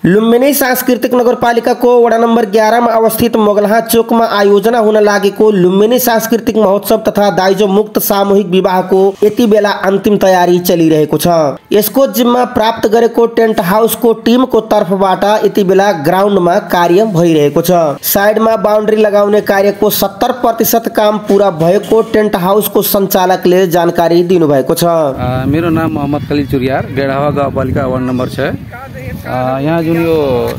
लुम्बिनी सांस्कृतिक नगरपालिकाको वडा नम्बर 11 मा अवस्थित मोगलहा चोकमा आयोजना हुन लागेको लुम्बिनी सांस्कृतिक महोत्सव तथा दाइजो मुक्त सामूहिक विवाहको यति बेला अन्तिम तयारी चलिरहेको छ। यसको जिम्मा प्राप्त गरेको टेन्ट हाउसको टिमको तर्फबाट यति बेला ग्राउन्डमा कार्य भइरहेको छ। साइडमा बाउन्ड्री लगाउने कार्यको 70% काम पूरा भएको टेन्ट हाउसको सञ्चालकले जानकारी दिनुभएको छ। मेरो नाम मोहम्मद खलिल चुरियार, गेडावा गाउँपालिका वार्ड नम्बर 6। यहाँ जुन यो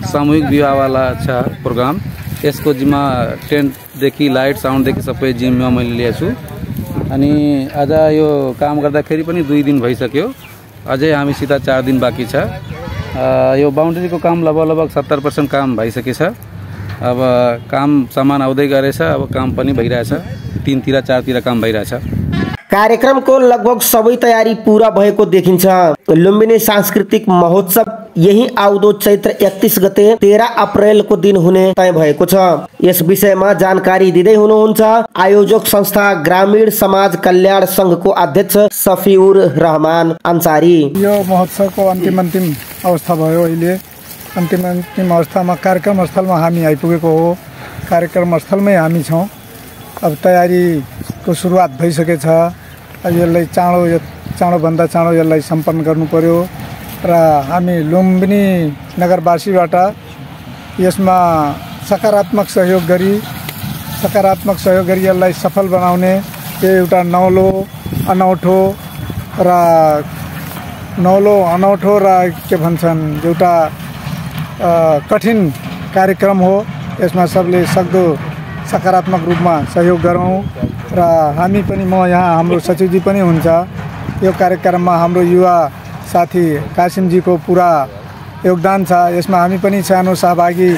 सामूहिक विवाहवाला छ प्रोग्राम, यसको जिम्मा टेन्टदेखि लाइट साउन्डदेखि सबै जिम्मा मैले लिएको छु। अनि आज यो काम गर्दाखेरि पनि 2 दिन भइसक्यो, अझै हामीसित 4 दिन बाँकी छ। यो बाउन्ड्रीको काम लगभग 70% काम भइसकेछ। अब काम सामान आउँदै गरेछ, अब काम पनि भइरहेछ, 3 तिर 4 तिर काम भइरहेछ। कार्यक्रमको लगभग सबै तयारी पूरा भएको देखिन्छ। लुम्बिनी सांस्कृतिक महोत्सव यही आउँदो चैत्र 31 गते 13 अप्रेलको दिन हुने तय भएको छ। यस विषयमा जानकारी दिँदै हुनुहुन्छ आयोजक संस्था ग्रामीण समाज कल्याण संघको अध्यक्ष सफिउर रहमान अन्सारी। यो महोत्सवको अन्तिम अवस्था भयो। अहिले अन्तिम अवस्थामा कार्यक्रम स्थलमा हामी आइपुगेको हो। कार्यक्रम स्थलमै हामी छौँ। अब तयारीको सुरुवात भइसकेछ। यसलाई चाँडोभन्दा चाँडो यसलाई सम्पन्न गर्नु पर्यो र हामी लुम्बिनी नगरवासीबाट यसमा सकारात्मक सहयोग गरी यसलाई सफल बनाउने यो एउटा नौलो अनौठो र के भन्छन् एउटा कठिन कार्यक्रम हो। यसमा सबले सक्दो सकारात्मक रूपमा सहयोग गरौँ र हामी पनि, म यहाँ हाम्रो सचिवजी पनि हुन्छ। यो कार्यक्रममा हाम्रो युवा साथी कासिमजीको पुरा योगदान छ। यसमा हामी पनि सानो सहभागी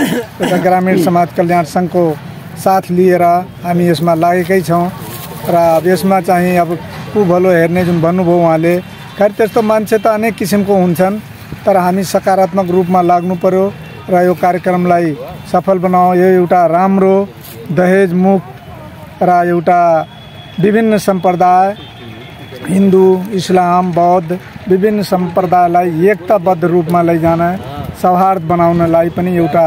एउटा ग्रामीण समाज कल्याण सङ्घको साथ लिएर हामी यसमा लागेकै छौँ। र अब यसमा चाहिँ अब को भलो हेर्ने जुन भन्नुभयो उहाँले, खैर त्यस्तो मान्छे त अनेक किसिमको हुन्छन्, तर हामी सकारात्मक रूपमा लाग्नु पर्यो र यो कार्यक्रमलाई सफल बनाऊ। यो एउटा राम्रो दहेज मुक्त र एउटा विभिन्न सम्प्रदाय, हिन्दू, इस्लाम, बौद्ध विभिन्न सम्प्रदायलाई एकताबद्ध रूपमा लैजान, सौहार्द बनाउनलाई पनि एउटा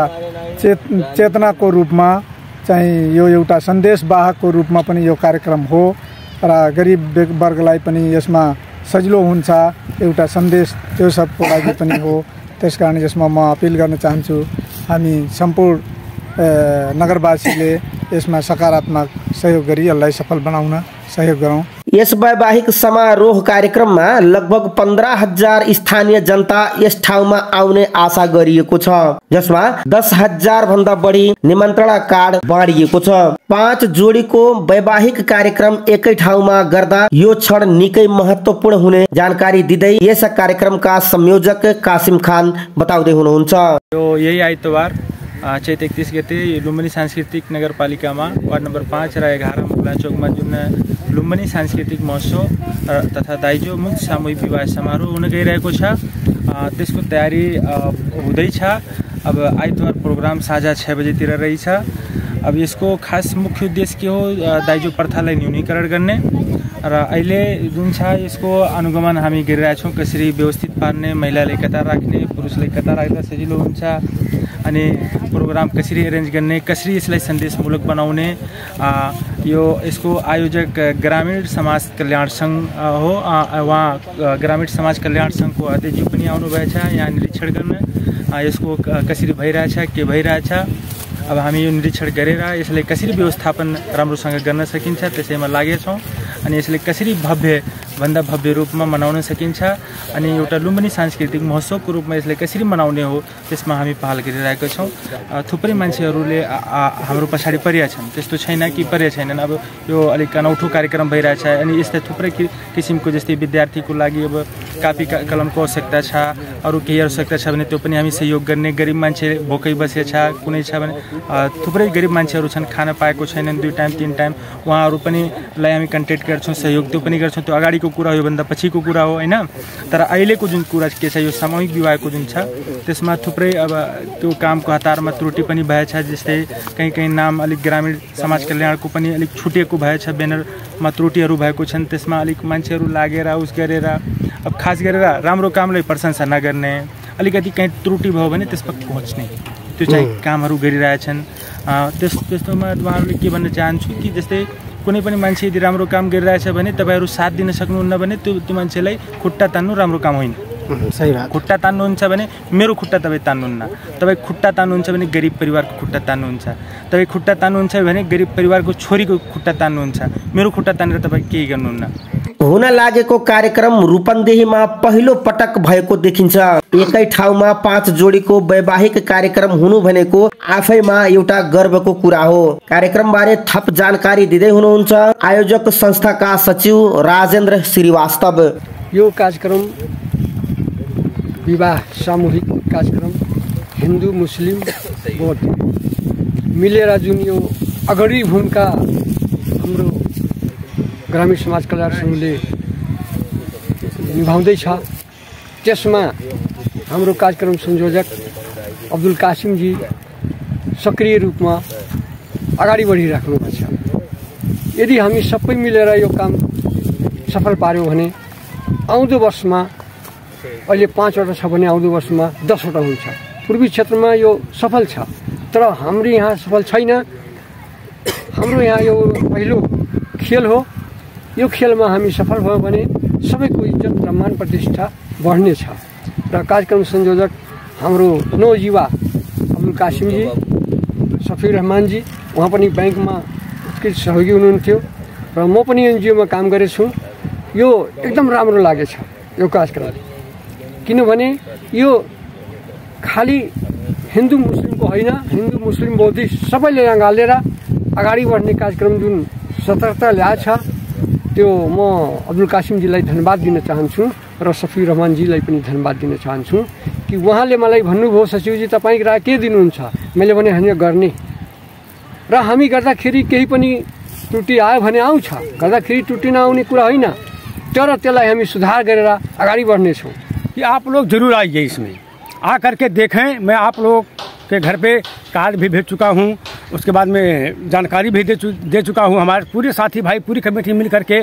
चेतनाको रूपमा चाहिँ यो एउटा सन्देशवाहकको रूपमा पनि यो कार्यक्रम हो र गरिब वर्गलाई पनि यसमा सजिलो हुन्छ। एउटा सन्देश त्यो सबको लागि पनि हो। त्यसकारण यसमा म अपिल गर्न चाहन्छु, हामी सम्पूर्ण नगरवासीले यसमा सकारात्मक सहयोग गरी यसलाई सफल बनाउन सहयोग गरौँ। यस वैवाहिक समारोह कार्यक्रममा लगभग 15,000 स्थानीय जनता यस ठाउँमा आउने आशा गरिएको छ, जसमा 10,000 भन्दा बढी निमन्त्रणा कार्ड बाँडिएको छ। 5 जोडीको वैवाहिक कार्यक्रम एकै ठाउँमा गर्दा यो क्षण निकै महत्त्वपूर्ण हुने जानकारी दिँदै यस कार्यक्रमका संयोजक कासिम खान बताउँदै हुनुहुन्छ। यही आइतबार चैत 31 गते लुम्बिनी सांस्कृतिक नगरपालिकामा वार्ड नम्बर 5 र 11 मोगला चोकमा जुन लुम्बिनी सांस्कृतिक महोत्सव तथा दाइजो मुक्त सामूहिक विवाह समारोह हुन गइरहेको छ, त्यसको तयारी हुँदैछ। अब आइतबार प्रोग्राम साँझ 6 बजेतिर रहेछ। अब यसको खास मुख्य उद्देश्य के हो, दाइजो प्रथालाई न्यूनीकरण गर्ने र अहिले जुन छ यसको अनुगमन हामी गरिरहेछौँ। कसरी व्यवस्थित पार्ने, महिलाले कता राख्ने, पुरुषलाई कता राख्दा सजिलो हुन्छ, अनि प्रोग्राम कसरी एरेन्ज गर्ने, कसरी यसलाई सन्देशमूलक बनाउने। यसको आयोजक ग्रामीण समाज कल्याण सङ्घ हो। उहाँ ग्रामीण समाज कल्याण सङ्घको अध्यक्षज्यू पनि आउनुभएछ यहाँ निरीक्षण गर्न। यसको कसरी भइरहेछ, के भइरहेछ, अब हामी यो निरीक्षण गरेर यसलाई कसरी व्यवस्थापन राम्रोसँग गर्न सकिन्छ त्यसैमा लागेछौँ। अनि यसले कसरी भन्दा भव्य रूपमा मनाउन सकिन्छ अनि एउटा लुम्बिनी सांस्कृतिक महोत्सवको रूपमा यसलाई कसरी मनाउने हो त्यसमा हामी पहल गरिरहेका छौँ। थुप्रै मान्छेहरूले हाम्रो पछाडि परिया छन्, त्यस्तो छैन कि परिया छैनन्। अब यो अलिक अनौठो कार्यक्रम भइरहेछ अनि यस्ता थुप्रै किसिमको, जस्तै विद्यार्थीको लागि अब कापी कलमको आवश्यकता छ, अरू केही आवश्यकता छ भने त्यो पनि हामी सहयोग गर्ने। गरिब मान्छे भोकै बसेछ, कुनै छ भने थुप्रै गरिब मान्छेहरू छन्, खान पाएको छैनन् 2 टाइम 3 टाइम, उहाँहरू पनि लाई हामी कन्ट्याक्ट गर्छौँ, सहयोग त्यो पनि गर्छौँ। त्यो अगाडिको कुरा हो, योभन्दा पछिको कुरा हो हैन। तर अहिलेको जुन कुरा के छ, यो सामूहिक विवाहको जुन छ त्यसमा थुप्रै अब त्यो कामको हतारमा त्रुटि पनि भएछ। जस्तै कहीँ नाम अलिक ग्रामीण समाज कल्याणको पनि अलिक छुटेको भएछ, ब्यानरमा त्रुटिहरू भएको छन्। त्यसमा अलिक मान्छेहरू लागेर उस गरेर अब खास गरेर राम्रो कामलाई प्रशंसा नगर्ने अलिकति कहीँ त्रुटि भयो भने त्यसमा खोज्ने त्यो चाहिँ कामहरू गरिरहेछन्। त्यस्तोमा उहाँहरूले के भन्न चाहन्छु कि जस्तै कुनै पनि मान्छे यदि राम्रो काम गरिरहेछ भने तपाईँहरू साथ दिन सक्नुहुन्न भने त्यो मान्छेलाई खुट्टा तान्नु राम्रो काम होइन। सही बात। खुट्टा तान्नुहुन्छ भने मेरो खुट्टा तपाईँ तान्नुहुन्न, तपाईँ खुट्टा तान्नुहुन्छ भने गरिब परिवारको खुट्टा तान्नुहुन्छ, तपाईँ खुट्टा तान्नुहुन्छ भने गरिब परिवारको छोरीको खुट्टा तान्नुहुन्छ, मेरो खुट्टा तानेर तपाईँ केही गर्नुहुन्न। हुन लागेको कार्यक्रम रूपन्देहीमा पहिलो पटक भएको देखिन्छ। एकै ठाउँमा 5 जोडीको वैवाहिक कार्यक्रम हुनु भनेको आफैमा एउटा गर्वको कुरा हो। कार्यक्रमबारे थप जानकारी दिँदै हुनुहुन्छ आयोजक संस्थाका सचिव राजेन्द्र श्रीवास्तव। यो कार्यक्रम विवाह सामूहिक कार्यक्रम हिन्दू मुस्लिम बौद्ध मिलेर जुन यो अगाडि भूमिका हाम्रो ग्रामीण समाज कल्याण संघले निभाउँदैछ, त्यसमा हाम्रो कार्यक्रम संयोजक अब्दुल कासिम जी सक्रिय रूपमा अगाडि बढिराख्नु भएको छ। यदि हामी सबै मिलेर यो काम सफल पार्यौँ भने आउँदो वर्षमा अहिले 5वटा छ भने आउँदो वर्षमा 10वटा हुन्छ। पूर्वी क्षेत्रमा यो सफल छ, तर हाम्रो यहाँ सफल छैन। हाम्रो यहाँ यो पहिलो खेल हो। यो खेलमा हामी सफल भयौँ भने सबैको इज्जत र मान प्रतिष्ठा बढ्नेछ। र कार्यक्रम संयोजक हाम्रो नौयुवा अब्दुल कासिमजी, सफिर रहमानजी, उहाँ पनि ब्याङ्कमा उत्कृष्ट सहयोगी हुनुहुन्थ्यो र म पनि एनजिओमा काम गरेछु। यो एकदम राम्रो लागेछ यो कार्यक्रम, किनभने यो खालि हिन्दू मुस्लिमको होइन, हिन्दू मुस्लिम बौद्धिस्ट सबैले अँगालेर अगाडि बढ्ने कार्यक्रम जुन सतर्कता ल्याएछ त्यो म अब्दुल कासिमजीलाई धन्यवाद दिन चाहन्छु र सफिर रहमानजीलाई पनि धन्यवाद दिन चाहन्छु कि उहाँले मलाई भन्नुभयो सचिवजी तपाईँको राय के दिनुहुन्छ। मैले भने हामी गर्ने र हामी गर्दाखेरि केही पनि त्रुटि आयो भने आउँछ, गर्दाखेरि त्रुटि नआउने कुरा होइन, तर त्यसलाई हामी सुधार गरेर अगाडि बढ्नेछौँ। कि आप लोग जरूर आइए, इसमें आ करके देखें। मैं आप लोग के घर पे कार्ड भी भेज चुका हूँ, उसके बाद में जानकारी भी दे चुका हूँ। हमारे पूरे साथी भाई पूरी कमेटी मिल करके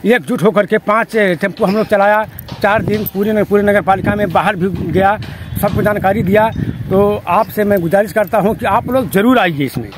एकजुट होकर के 5 टेम्पो हम लोग चलाया। 4 दिन पूरे नगर पालिका में बाहर भी गया, सबको जानकारी दिया। तो आपसे मैं गुजारिश करता हूँ कि आप लोग जरूर आइए इसमें।